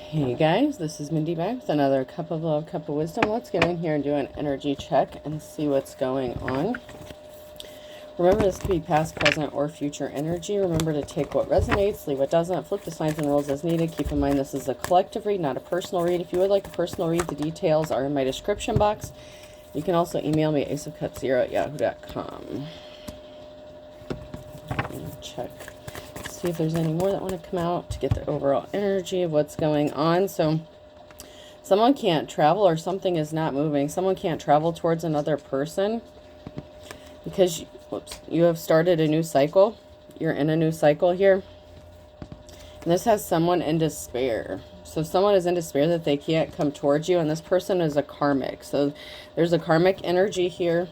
Hey guys, this is Mindy back with another cup of love, cup of wisdom. Let's get in here and do an energy check and see what's going on. Remember, this could be past, present, or future energy. Remember to take what resonates, leave what doesn't, flip the signs and rules as needed. Keep in mind this is a collective read, not a personal read. If you would like a personal read, the details are in my description box. You can also email me at aceofcups0@yahoo.com. Check. See if there's any more that want to come out to get the overall energy of what's going on. So someone can't travel, or something is not moving. Someone can't travel towards another person because you have started a new cycle. You're in a new cycle here. And this has someone in despair. So someone is in despair that they can't come towards you, and this person is a karmic. So there's a karmic energy here.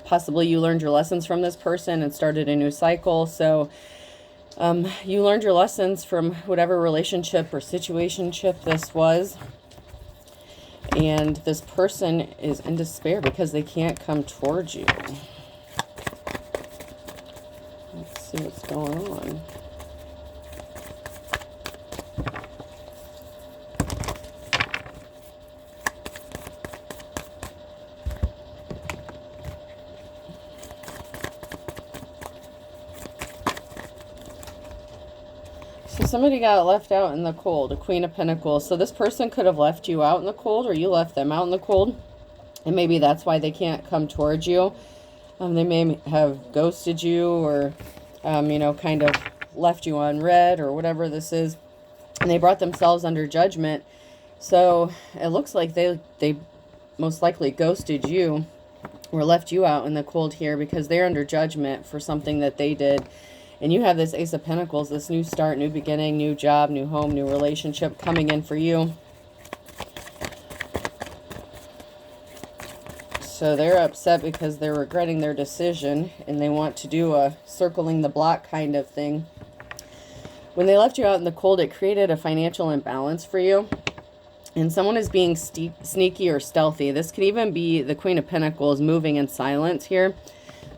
Possibly you learned your lessons from this person and started a new cycle. So you learned your lessons from whatever relationship or situationship this was. And this person is in despair because they can't come towards you. Let's see what's going on. So somebody got left out in the cold, a Queen of Pentacles. So this person could have left you out in the cold, or you left them out in the cold. And maybe that's why they can't come towards you. They may have ghosted you, or, you know, kind of left you unread, or whatever this is. And they brought themselves under judgment. So it looks like they most likely ghosted you or left you out in the cold here because they're under judgment for something that they did. And you have this Ace of Pentacles, this new start, new beginning, new job, new home, new relationship coming in for you. So they're upset because they're regretting their decision, and they want to do a circling the block kind of thing. When they left you out in the cold, it created a financial imbalance for you. And someone is being sneaky or stealthy. This could even be the Queen of Pentacles moving in silence here.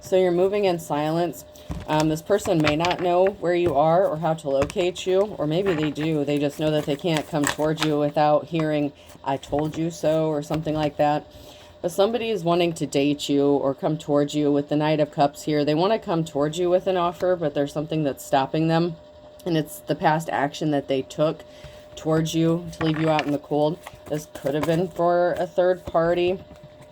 So you're moving in silence. This person may not know where you are or how to locate you, or maybe they do. They just know that they can't come towards you without hearing, "I told you so," or something like that. But somebody is wanting to date you or come towards you with the Knight of Cups here. They want to come towards you with an offer, but there's something that's stopping them. And it's the past action that they took towards you to leave you out in the cold. This could have been for a third party.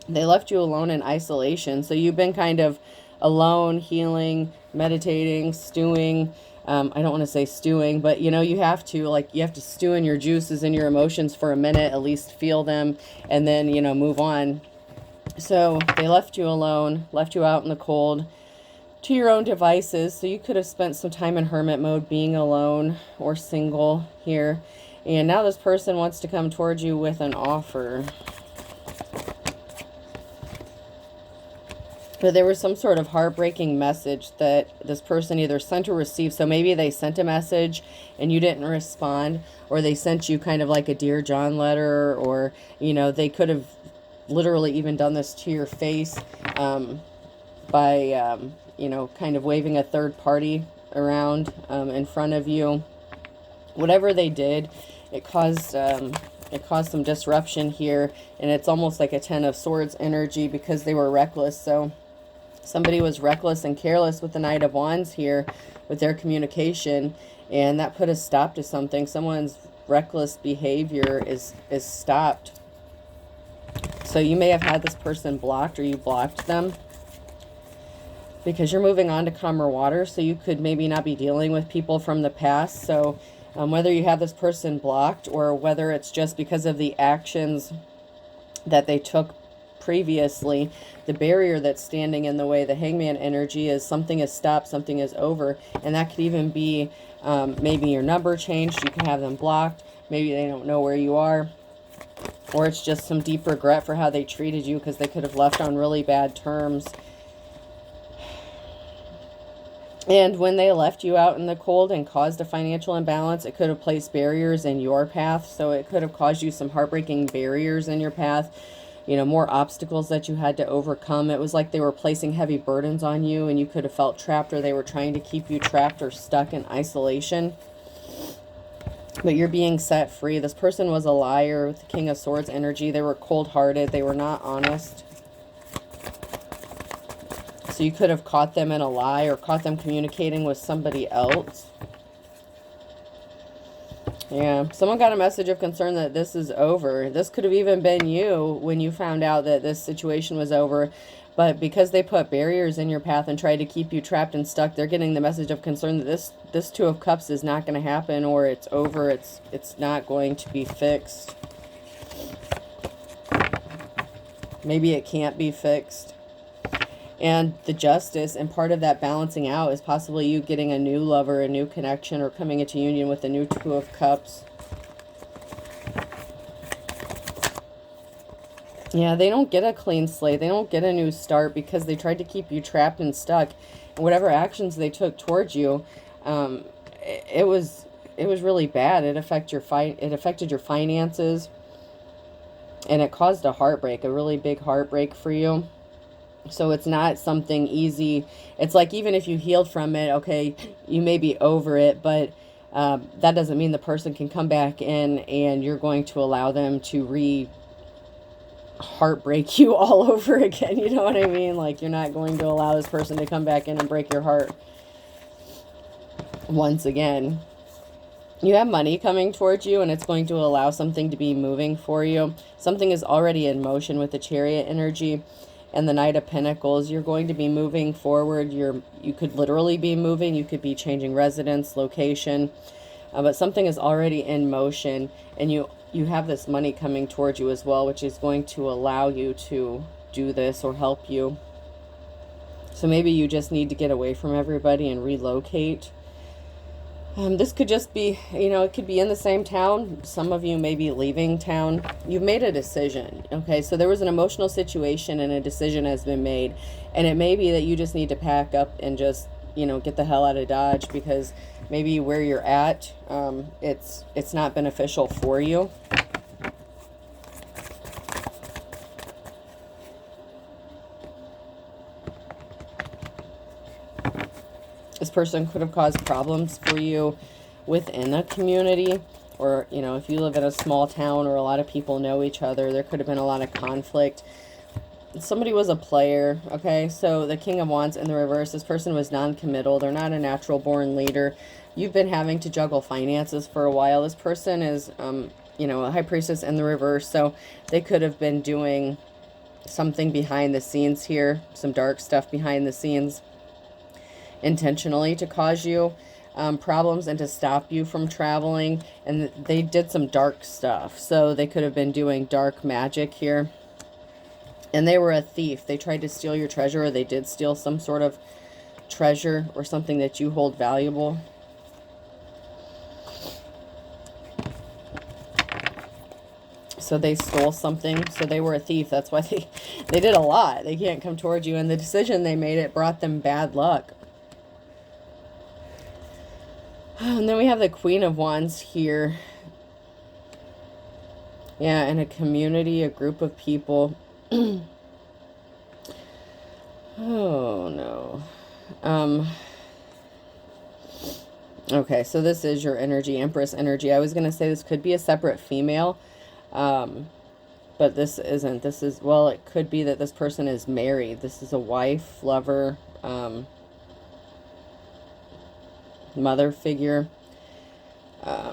They left you alone in isolation. So you've been kind of alone, healing, meditating, stewing. I don't want to say stewing, but you know, you have to stew in your juices and your emotions for a minute, at least feel them, and then, you know, move on. So they left you alone, left you out in the cold to your own devices. So you could have spent some time in hermit mode, being alone or single here. And now this person wants to come towards you with an offer. But there was some sort of heartbreaking message that this person either sent or received. So maybe they sent a message and you didn't respond, or they sent you kind of like a Dear John letter, or, you know, they could have literally even done this to your face by, you know, kind of waving a third party around in front of you. Whatever they did, it caused some disruption here, and it's almost like a Ten of Swords energy because they were reckless. So somebody was reckless and careless with the Knight of Wands here with their communication, and that put a stop to something. Someone's reckless behavior is stopped. So you may have had this person blocked, or you blocked them because you're moving on to calmer water. So you could maybe not be dealing with people from the past. So whether you have this person blocked, or whether it's just because of the actions that they took previously, the barrier that's standing in the way, the Hangman energy, is something is stopped, something is over. And that could even be maybe your number changed. You can have them blocked. Maybe they don't know where you are. Or it's just some deep regret for how they treated you because they could have left on really bad terms. And when they left you out in the cold and caused a financial imbalance, it could have placed barriers in your path. So it could have caused you some heartbreaking barriers in your path. You know, more obstacles that you had to overcome. It was like they were placing heavy burdens on you, and you could have felt trapped, or they were trying to keep you trapped or stuck in isolation. but you're being set free. This person was a liar with the King of Swords energy. They were cold-hearted. They were not honest. So you could have caught them in a lie or caught them communicating with somebody else. Yeah, someone got a message of concern that this is over. This could have even been you when you found out that this situation was over. But because they put barriers in your path and tried to keep you trapped and stuck, they're getting the message of concern that this Two of Cups is not going to happen, or it's over. It's not going to be fixed. Maybe it can't be fixed. And the Justice, and part of that balancing out is possibly you getting a new lover, a new connection, or coming into union with a new Two of Cups. Yeah, they don't get a clean slate. They don't get a new start because they tried to keep you trapped and stuck. And whatever actions they took towards you, it was really bad. It affected your finances, and it caused a heartbreak, a really big heartbreak for you. So it's not something easy. It's like even if you healed from it, okay, you may be over it, but that doesn't mean the person can come back in and you're going to allow them to heartbreak you all over again. You know what I mean? Like, you're not going to allow this person to come back in and break your heart once again. You have money coming towards you, and it's going to allow something to be moving for you. Something is already in motion with the Chariot energy and the Knight of Pentacles. You're going to be moving forward. You could literally be moving. You could be changing residence, location. But something is already in motion, and you have this money coming towards you as well, which is going to allow you to do this or help you. So maybe you just need to get away from everybody and relocate. This could just be, it could be in the same town. Some of you may be leaving town. You've made a decision, okay? So there was an emotional situation and a decision has been made. And it may be that you just need to pack up and just, get the hell out of Dodge, because maybe where you're at, it's not beneficial for you. This person could have caused problems for you within a community, or, if you live in a small town or a lot of people know each other, there could have been a lot of conflict. Somebody was a player, okay? So the King of Wands in the reverse, this person was non-committal. They're not a natural born leader. You've been having to juggle finances for a while. This person is, a High Priestess in the reverse, so they could have been doing something behind the scenes here, some dark stuff behind the scenes, intentionally to cause you problems and to stop you from traveling. And they did some dark stuff, so they could have been doing dark magic here. And they were a thief. They tried to steal your treasure, or they did steal some sort of treasure or something that you hold valuable. So they stole something. So they were a thief. That's why they did a lot. They can't come towards you. And the decision they made, it brought them bad luck. And then we have the Queen of Wands here. Yeah, and a community, a group of people. Oh, no. Okay, so this is your energy, Empress energy. I was going to say this could be a separate female, but this isn't. This is, well, it could be that this person is married. This is a wife, lover, mother figure.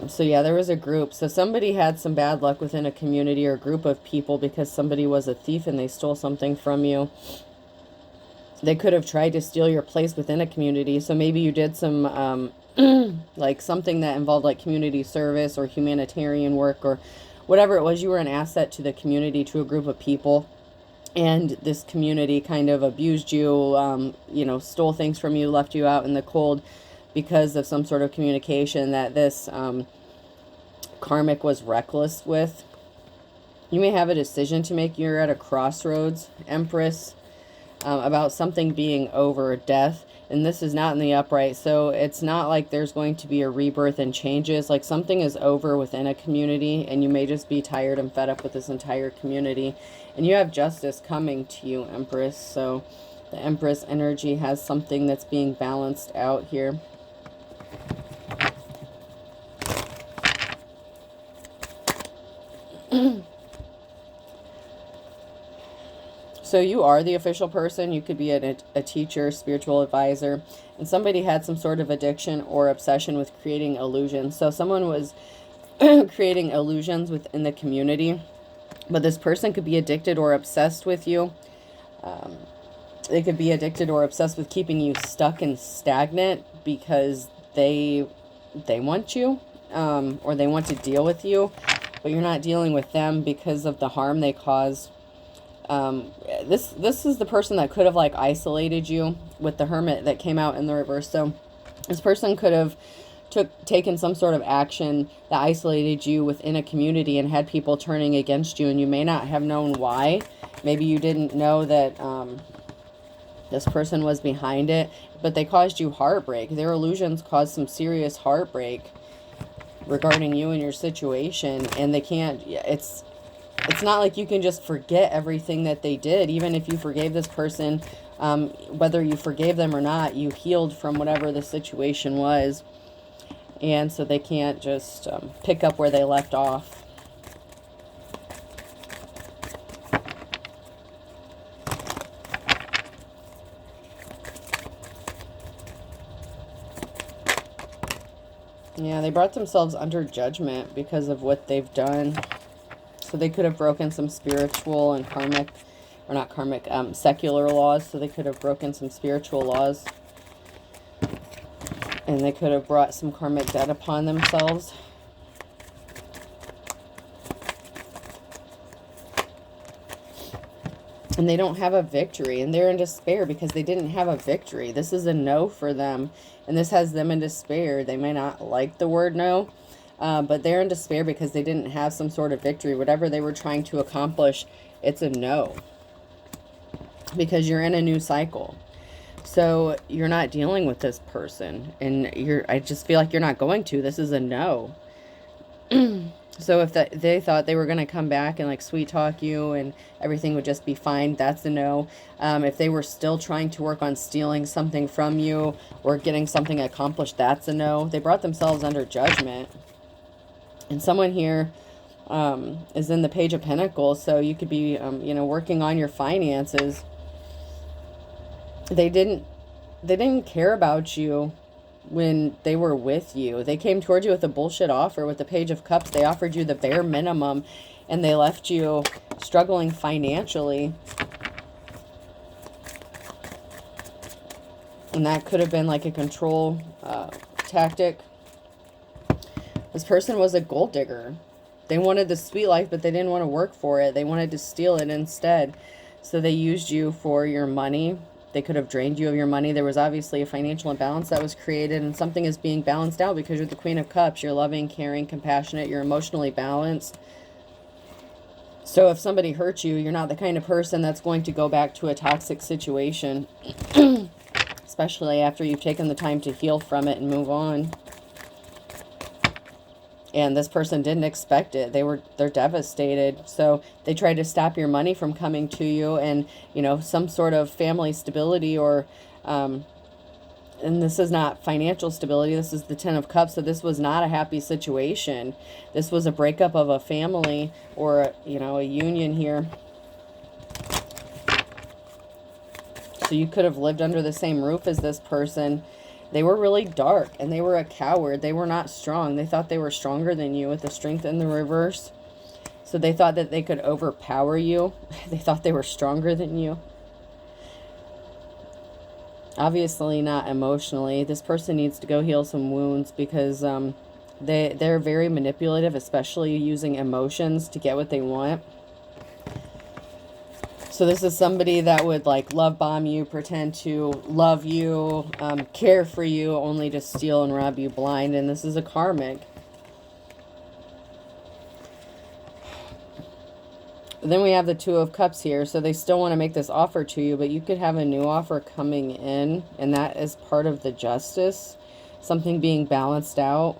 So yeah, there was a group. So somebody had some bad luck within a community or group of people because somebody was a thief and they stole something from you. They could have tried to steal your place within a community. So maybe you did some, like something that involved like community service or humanitarian work or whatever it was. You were an asset to the community, to a group of people. And this community kind of abused you, stole things from you, left you out in the cold, because of some sort of communication that this karmic was reckless with. You may have a decision to make. You're at a crossroads, Empress, about something being over, death. And this is not in the upright. So it's not like there's going to be a rebirth and changes. Like something is over within a community, and you may just be tired and fed up with this entire community. And you have justice coming to you, Empress. So the Empress energy has something that's being balanced out here. So you are the official person. You could be a teacher, spiritual advisor, and somebody had some sort of addiction or obsession with creating illusions. So someone was creating illusions within the community, but this person could be addicted or obsessed with you. They could be addicted or obsessed with keeping you stuck and stagnant because they want you, or they want to deal with you, but you're not dealing with them because of the harm they cause. This is the person that could have like isolated you with the Hermit that came out in the reverse. So this person could have taken some sort of action that isolated you within a community and had people turning against you, and you may not have known why. Maybe you didn't know that this person was behind it, but they caused you heartbreak. Their illusions caused some serious heartbreak regarding you and your situation, and they can't, it's not like you can just forget everything that they did. Even if you forgave this person, whether you forgave them or not, you healed from whatever the situation was. And so they can't just pick up where they left off. Yeah, they brought themselves under judgment because of what they've done. So they could have broken some spiritual and karmic, or not karmic, secular laws. So they could have broken some spiritual laws. And they could have brought some karmic debt upon themselves. And they don't have a victory. And they're in despair because they didn't have a victory. This is a no for them. And this has them in despair. They may not like the word no. But they're in despair because they didn't have some sort of victory. Whatever they were trying to accomplish, it's a no. Because you're in a new cycle. So you're not dealing with this person. And I just feel like you're not going to. This is a no. So if they thought they were going to come back and like sweet talk you and everything would just be fine, that's a no. If they were still trying to work on stealing something from you or getting something accomplished, that's a no. They brought themselves under judgment. And someone here is in the Page of Pentacles, so you could be, working on your finances. They didn't care about you when they were with you. They came towards you with a bullshit offer. With the Page of Cups, they offered you the bare minimum, and they left you struggling financially. And that could have been like a control tactic. This person was a gold digger. They wanted the sweet life, but they didn't want to work for it. They wanted to steal it instead. So they used you for your money. They could have drained you of your money. There was obviously a financial imbalance that was created, and something is being balanced out because you're the Queen of Cups. You're loving, caring, compassionate. You're emotionally balanced. So if somebody hurts you, you're not the kind of person that's going to go back to a toxic situation, especially after you've taken the time to heal from it and move on. And this person didn't expect it. They're devastated. So they tried to stop your money from coming to you, and, some sort of family stability or, and this is not financial stability. This is the Ten of Cups. So this was not a happy situation. This was a breakup of a family or, a union here. So you could have lived under the same roof as this person. They were really dark, and they were a coward. They were not strong. They thought they were stronger than you with the Strength in the reverse. So they thought that they could overpower you. They thought they were stronger than you. Obviously not emotionally. This person needs to go heal some wounds because they're very manipulative, especially using emotions to get what they want. So this is somebody that would like love bomb you, pretend to love you, care for you, only to steal and rob you blind. And this is a karmic. Then we have the Two of Cups here. So they still want to make this offer to you, but you could have a new offer coming in. And that is part of the justice. Something being balanced out.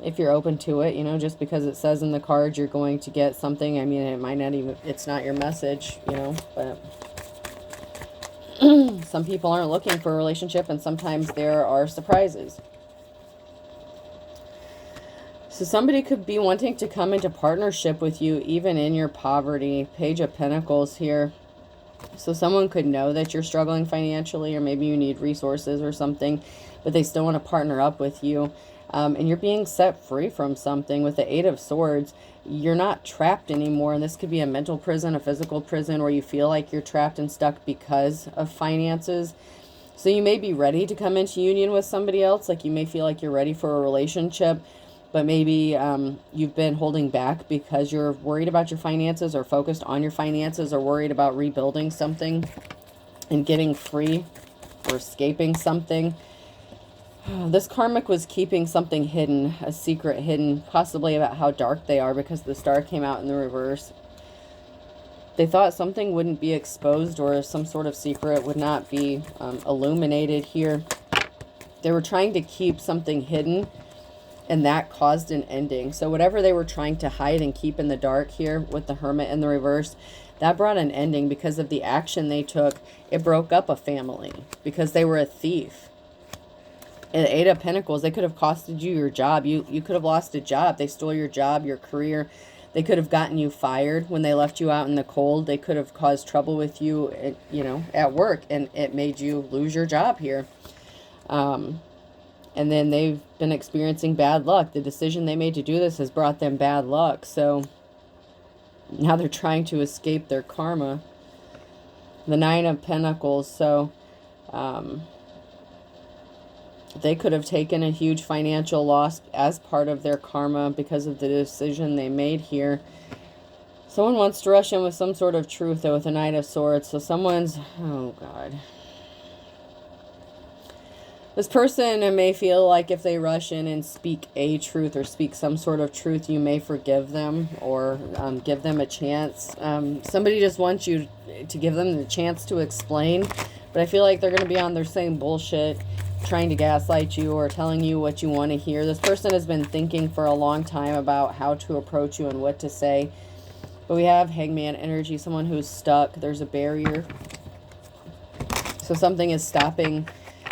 If you're open to it, just because it says in the cards you're going to get something. I mean, it might not even, it's not your message, but some people aren't looking for a relationship, and sometimes there are surprises. So somebody could be wanting to come into partnership with you even in your poverty. Page of Pentacles here. So someone could know that you're struggling financially, or maybe you need resources or something, but they still want to partner up with you. And you're being set free from something. With the Eight of Swords, you're not trapped anymore. And this could be a mental prison, a physical prison, where you feel like you're trapped and stuck because of finances. So you may be ready to come into union with somebody else. Like you may feel like you're ready for a relationship, but maybe you've been holding back because you're worried about your finances, or focused on your finances, or worried about rebuilding something and getting free or escaping something. This karmic was keeping something hidden, a secret hidden, possibly about how dark they are, because the star came out in the reverse. They thought something wouldn't be exposed, or some sort of secret would not be illuminated here. They were trying to keep something hidden, and that caused an ending. So whatever they were trying to hide and keep in the dark here with the Hermit in the reverse, that brought an ending because of the action they took. It broke up a family because they were a thief. And the Eight of Pentacles, they could have costed you your job. You could have lost a job. They stole your job, your career. They could have gotten you fired when they left you out in the cold. They could have caused trouble with you, you know, at work, and it made you lose your job here. And then they've been experiencing bad luck. The decision they made to do this has brought them bad luck. So now they're trying to escape their karma. The Nine of Pentacles. So they could have taken a huge financial loss as part of their karma because of the decision they made here. Someone wants to rush in with some sort of truth, though, with the Knight of Swords. So someone's... oh, God. This person may feel like if they rush in and speak a truth, or speak some sort of truth, you may forgive them, or give them a chance. Somebody just wants you to give them the chance to explain. But I feel like they're going to be on their same bullshit, trying to gaslight you or telling you what you want to hear. This person has been thinking for a long time about how to approach you and what to say. But we have Hangman energy, someone who's stuck. There's a barrier. So something is stopping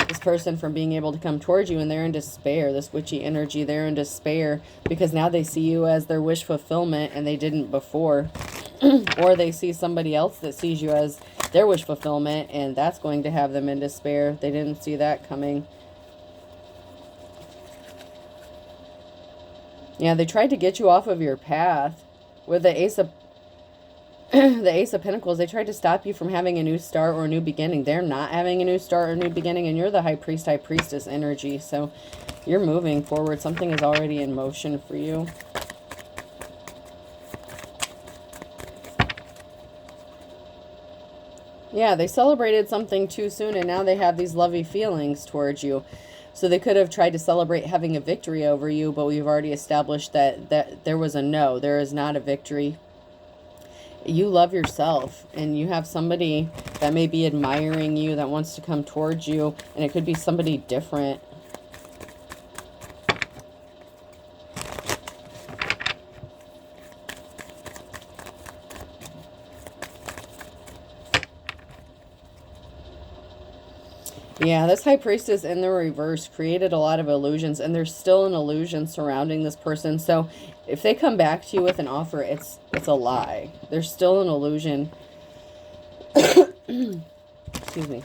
this person from being able to come towards you, and they're in despair. This witchy energy, they're in despair because now they see you as their wish fulfillment and they didn't before. Or they see somebody else that sees you as their wish fulfillment, and that's going to have them in despair. They didn't see that coming. Yeah, they tried to get you off of your path. With the Ace of the Ace of Pentacles, they tried to stop you from having a new start or a new beginning. They're not having a new start or a new beginning, and you're the High Priest, High Priestess energy. So you're moving forward. Something is already in motion for you. Yeah, they celebrated something too soon, and now they have these lovey feelings towards you. So they could have tried to celebrate having a victory over you, but we've already established that there was a no. There is not a victory. You love yourself, and you have somebody that may be admiring you, that wants to come towards you, and it could be somebody different. Yeah, this High Priestess in the reverse created a lot of illusions, and there's still an illusion surrounding this person. So if they come back to you with an offer, it's a lie. There's still an illusion. Excuse me.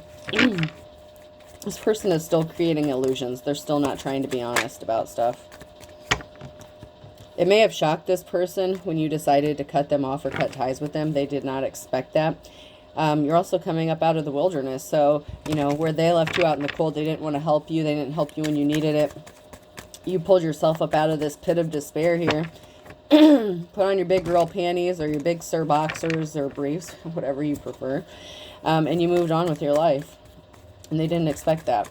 This person is still creating illusions. They're still not trying to be honest about stuff. It may have shocked this person when you decided to cut them off or cut ties with them. They did not expect that. You're also coming up out of the wilderness. So, you know, where they left you out in the cold, they didn't want to help you. They didn't help you when you needed it. You pulled yourself up out of this pit of despair here. Put on your big girl panties or your big sir boxers or briefs, whatever you prefer. And you moved on with your life. And they didn't expect that.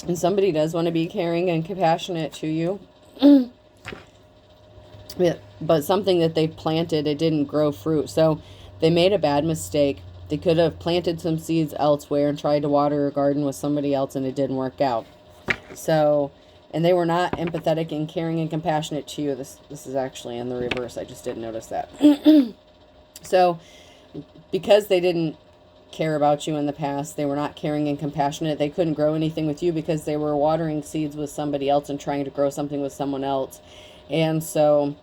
And somebody does want to be caring and compassionate to you. Yeah, but something that they planted, it didn't grow fruit. So they made a bad mistake. They could have planted some seeds elsewhere and tried to water a garden with somebody else, and it didn't work out. So, and they were not empathetic and caring and compassionate to you. This is actually in the reverse. I just didn't notice that. So because they didn't care about you in the past. They were not caring and compassionate. They couldn't grow anything with you because they were watering seeds with somebody else and trying to grow something with someone else. And so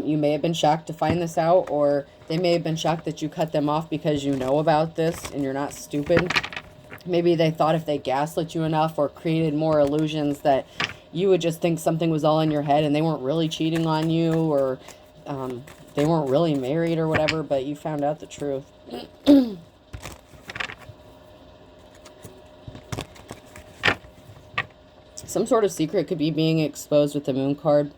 you may have been shocked to find this out, or they may have been shocked that you cut them off because you know about this and you're not stupid. Maybe they thought if they gaslit you enough or created more illusions that you would just think something was all in your head and they weren't really cheating on you, or they weren't really married or whatever, but you found out the truth. Some sort of secret could be being exposed with the moon card,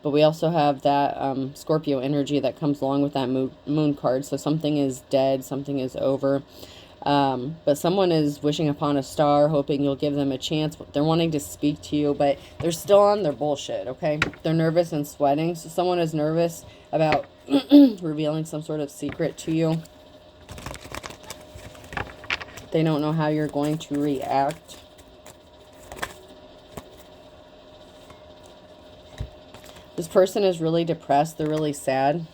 but we also have that Scorpio energy that comes along with that moon card. So something is dead, something is over. But someone is wishing upon a star, hoping you'll give them a chance. They're wanting to speak to you, but they're still on their bullshit, okay? They're nervous and sweating. So someone is nervous about revealing some sort of secret to you. They don't know how you're going to react. This person is really depressed. They're really sad.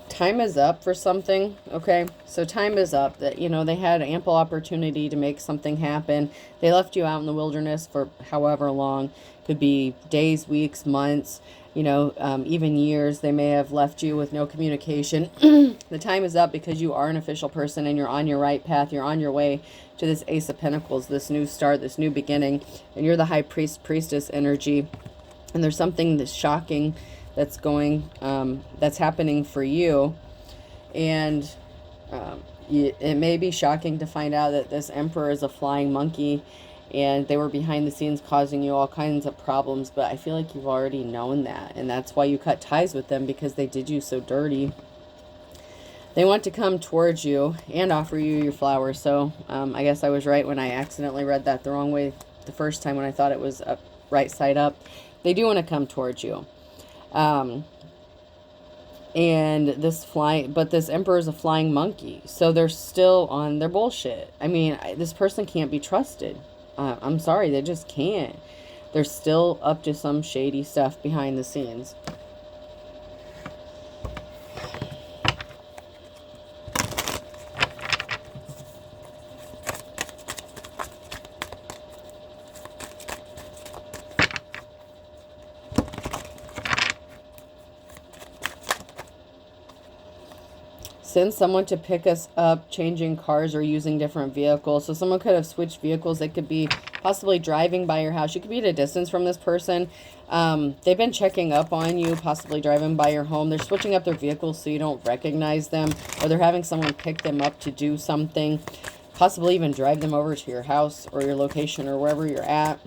Time is up for something, okay? So time is up. That, you know, they had ample opportunity to make something happen. They left you out in the wilderness for however long. Could be days, weeks, months, you know, even years. They may have left you with no communication. The time is up because you are an official person and you're on your right path. You're on your way to this Ace of Pentacles, this new start, this new beginning. And you're the High Priest, Priestess energy. And there's something that's shocking that's going, that's happening for you. And it may be shocking to find out that this Emperor is a flying monkey and they were behind the scenes causing you all kinds of problems, but I feel like you've already known that, and that's why you cut ties with them, because they did you so dirty. They want to come towards you and offer you your flowers. So I guess I was right when I accidentally read that the wrong way the first time, when I thought it was up, right side up. They do want to come towards you. And this Emperor is a flying monkey, so they're still on their bullshit. I mean, this person can't be trusted. I'm sorry, they just can't. They're still up to some shady stuff behind the scenes. Send someone to pick us up, changing cars or using different vehicles. So someone could have switched vehicles. They could be possibly driving by your house. You could be at a distance from this person. They've been checking up on you, possibly driving by your home. They're switching up their vehicles so you don't recognize them, or they're having someone pick them up to do something, possibly even drive them over to your house or your location or wherever you're at.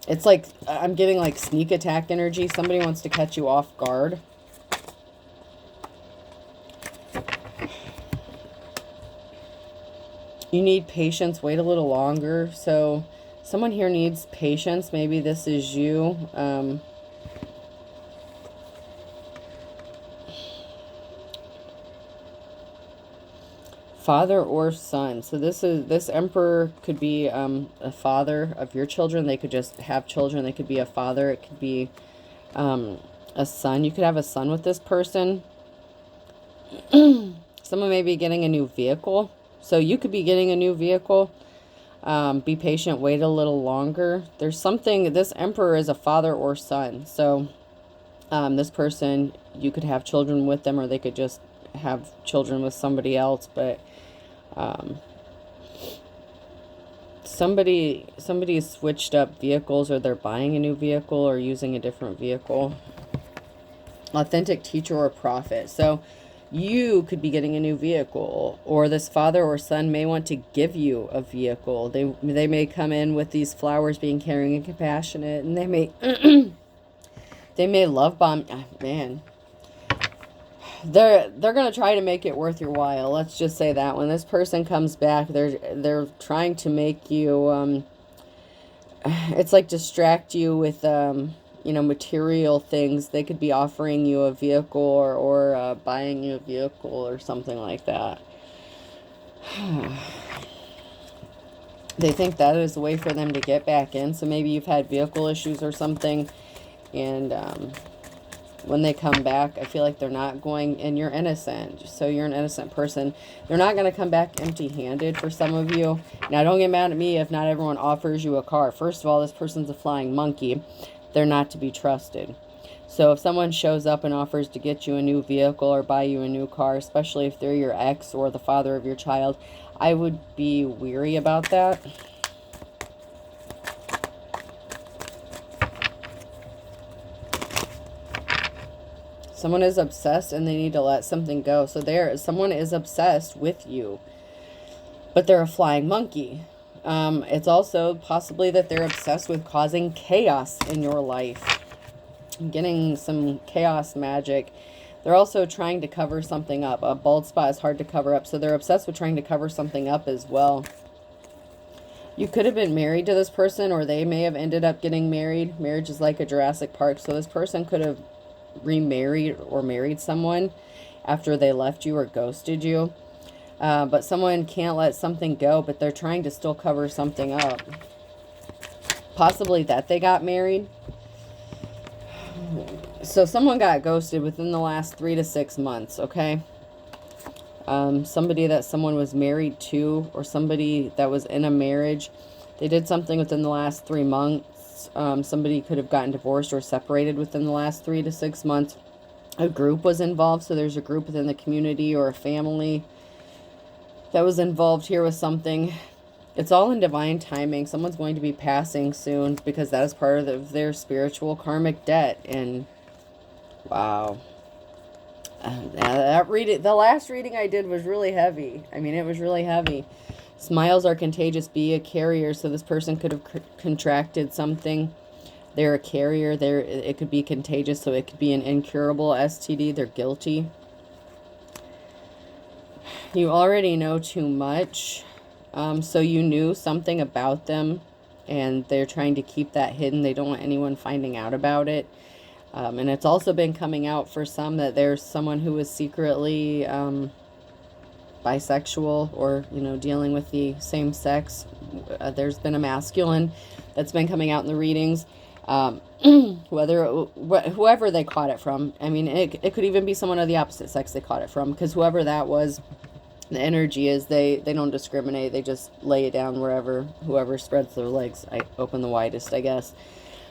It's like, I'm getting like sneak attack energy. Somebody wants to catch you off guard. You need patience. Wait a little longer. So someone here needs patience. Maybe this is you. Father or son. So this Emperor could be a father of your children. They could just have children. They could be a father. It could be a son. You could have a son with this person. Someone may be getting a new vehicle. So you could be getting a new vehicle. Be patient. Wait a little longer. There's something. This Emperor is a father or son. So this person, you could have children with them, or they could just have children with somebody else. But somebody's switched up vehicles, or they're buying a new vehicle or using a different vehicle. Authentic teacher or prophet. So you could be getting a new vehicle, or this father or son may want to give you a vehicle. They may come in with these flowers, being caring and compassionate, and they may they may love bomb. Man, they're gonna try to make it worth your while. Let's just say that when this person comes back, they're trying to make you it's like distract you with you know, material things. They could be offering you a vehicle, or buying you a vehicle or something like that. They think that is a way for them to get back in. So maybe you've had vehicle issues or something. And when they come back, I feel like they're not going, and you're innocent. So you're an innocent person. They're not going to come back empty-handed for some of you. Now, don't get mad at me if not everyone offers you a car. First of all, this person's a flying monkey. They're not to be trusted. So if someone shows up and offers to get you a new vehicle or buy you a new car, especially if they're your ex or the father of your child, I would be weary about that. Someone is obsessed and they need to let something go. So someone is obsessed with you, but they're a flying monkey. It's also possibly that they're obsessed with causing chaos in your life. Getting some chaos magic. They're also trying to cover something up. A bald spot is hard to cover up, so they're obsessed with trying to cover something up as well. You could have been married to this person, or they may have ended up getting married. Marriage is like a Jurassic Park, so this person could have remarried or married someone after they left you or ghosted you. But someone can't let something go, but they're trying to still cover something up. Possibly that they got married. So someone got ghosted within the last 3 to 6 months, okay? Somebody that someone was married to, or somebody that was in a marriage, they did something within the last 3 months. Somebody could have gotten divorced or separated within the last 3 to 6 months. A group was involved, so there's a group within the community or a family that was involved here with something. It's all in divine timing. Someone's going to be passing soon because that is part of their spiritual karmic debt. And wow. The last reading I did was really heavy. I mean, it was really heavy. Smiles are contagious. Be a carrier. So this person could have contracted something. They're a carrier. It could be contagious. So it could be an incurable STD. They're guilty. You already know too much. So you knew something about them, and they're trying to keep that hidden. They don't want anyone finding out about it. And it's also been coming out for some that there's someone who is secretly bisexual, or, you know, dealing with the same sex. There's been a masculine that's been coming out in the readings. Whoever they caught it from. I mean, it could even be someone of the opposite sex they caught it from, because whoever that was, the energy is they don't discriminate. They just lay it down wherever, whoever spreads their legs open the widest, I guess.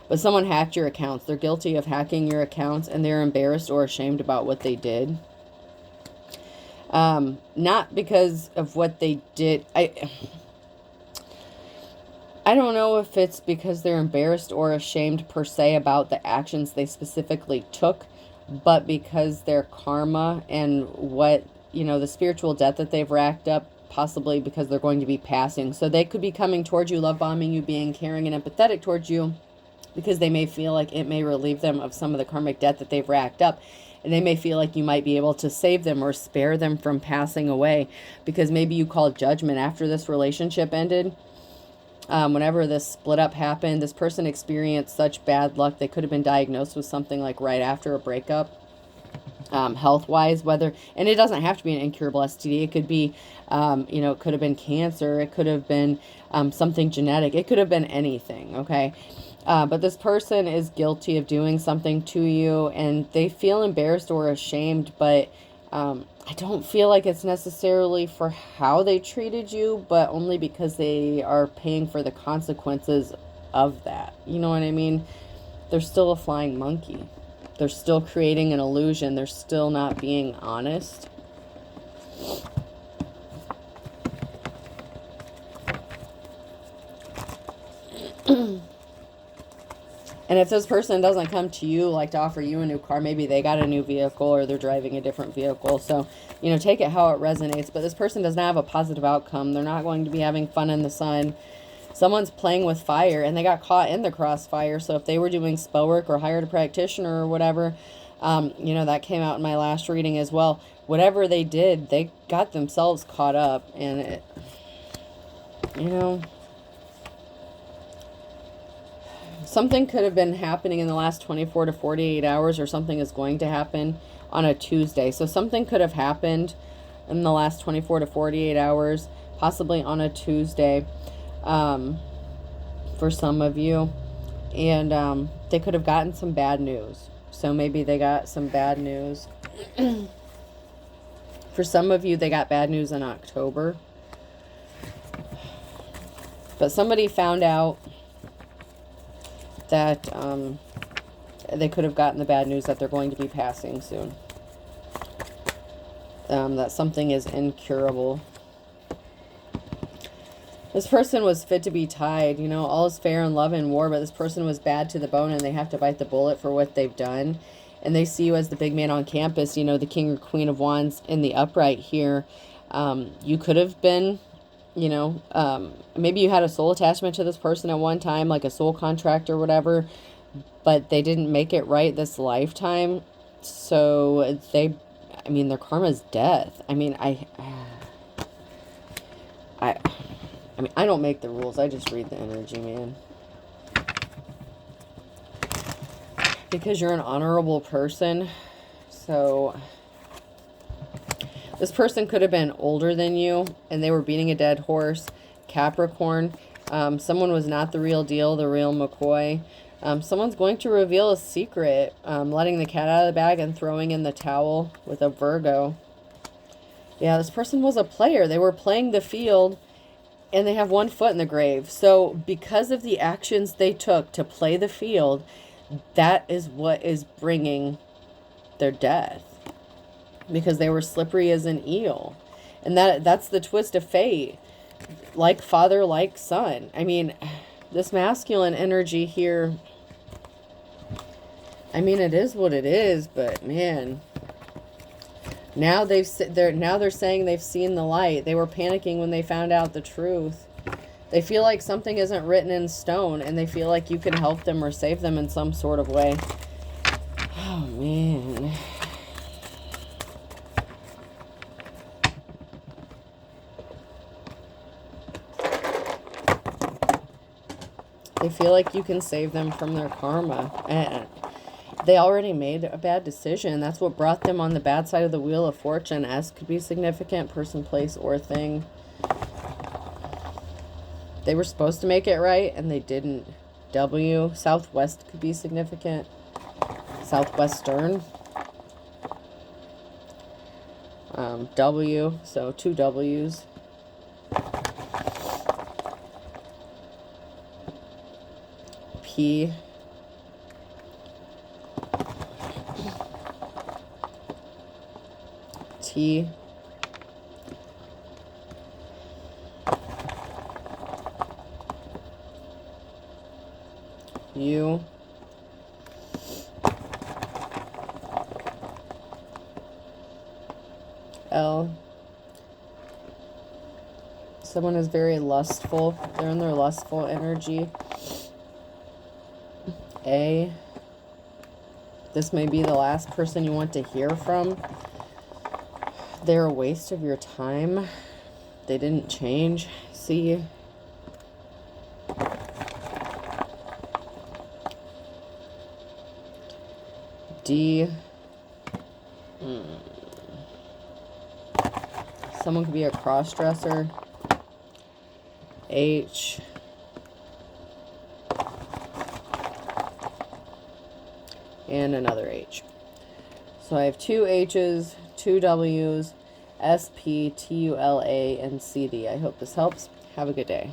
But someone hacked your accounts. They're guilty of hacking your accounts, and they're embarrassed or ashamed about what they did. Not because of what they did. I don't know if it's because they're embarrassed or ashamed per se about the actions they specifically took, but because their karma and what, you know, the spiritual debt that they've racked up, possibly because they're going to be passing. So they could be coming towards you, love bombing you, being caring and empathetic towards you, because they may feel like it may relieve them of some of the karmic debt that they've racked up. And they may feel like you might be able to save them or spare them from passing away, because maybe you called judgment after this relationship ended. Whenever this split up happened, this person experienced such bad luck. They could have been diagnosed with something like right after a breakup. Health-wise, and it doesn't have to be an incurable STD. It could be, you know, it could have been cancer. It could have been something genetic. It could have been anything, okay? But this person is guilty of doing something to you, and they feel embarrassed or ashamed, but I don't feel like it's necessarily for how they treated you, but only because they are paying for the consequences of that. You know what I mean? They're still a flying monkey. They're still creating an illusion. They're still not being honest. And if this person doesn't come to you, like, to offer you a new car, maybe they got a new vehicle or they're driving a different vehicle. So, you know, take it how it resonates. But this person does not have a positive outcome. They're not going to be having fun in the sun. Someone's playing with fire, and they got caught in the crossfire. So if they were doing spell work or hired a practitioner or whatever, you know, that came out in my last reading as well. Whatever they did, they got themselves caught up. And it, you know, something could have been happening in the last 24 to 48 hours, or something is going to happen on a Tuesday. So something could have happened in the last 24 to 48 hours, possibly on a Tuesday. for some of you. And they could have gotten some bad news. So maybe they got some bad news. For some of you, they got bad news in October. But somebody found out that they could have gotten the bad news that they're going to be passing soon. That something is incurable. This person was fit to be tied. You know, all is fair in love and war, but this person was bad to the bone and they have to bite the bullet for what they've done. And they see you as the big man on campus, you know, the King or Queen of Wands in the upright here. You could have been, you know, maybe you had a soul attachment to this person at one time, like a soul contract or whatever, but they didn't make it right this lifetime. So they, I mean, their karma is death. I mean, I mean, I don't make the rules. I just read the energy, man. Because you're an honorable person. So this person could have been older than you and they were beating a dead horse. Capricorn. Someone was not the real deal, the real McCoy. Someone's going to reveal a secret. Letting the cat out of the bag and throwing in the towel with a Virgo. Yeah, this person was a player. They were playing the field. And they have one foot in the grave. So because of the actions they took to play the field, that is what is bringing their death. Because they were slippery as an eel. And that's the twist of fate. Like father, like son. I mean, this masculine energy here, I mean, it is what it is, but man, now they're saying they've seen the light. They were panicking when they found out the truth. They feel like something isn't written in stone, and they feel like you can help them or save them in some sort of way. Oh, man. They feel like you can save them from their karma. And they already made a bad decision. That's what brought them on the bad side of the Wheel of Fortune. S could be significant, person, place, or thing. They were supposed to make it right, and they didn't. W, Southwest could be significant. Southwestern. W, so 2 W's. P. T. U. L. Someone is very lustful. They're in their lustful energy. A. This may be the last person you want to hear from. They're a waste of your time. They didn't change. C. D. Someone could be a cross-dresser. H. And another H. So I have 2 H's, 2 W's, S, P, T, U, L, A, and C, D. I hope this helps. Have a good day.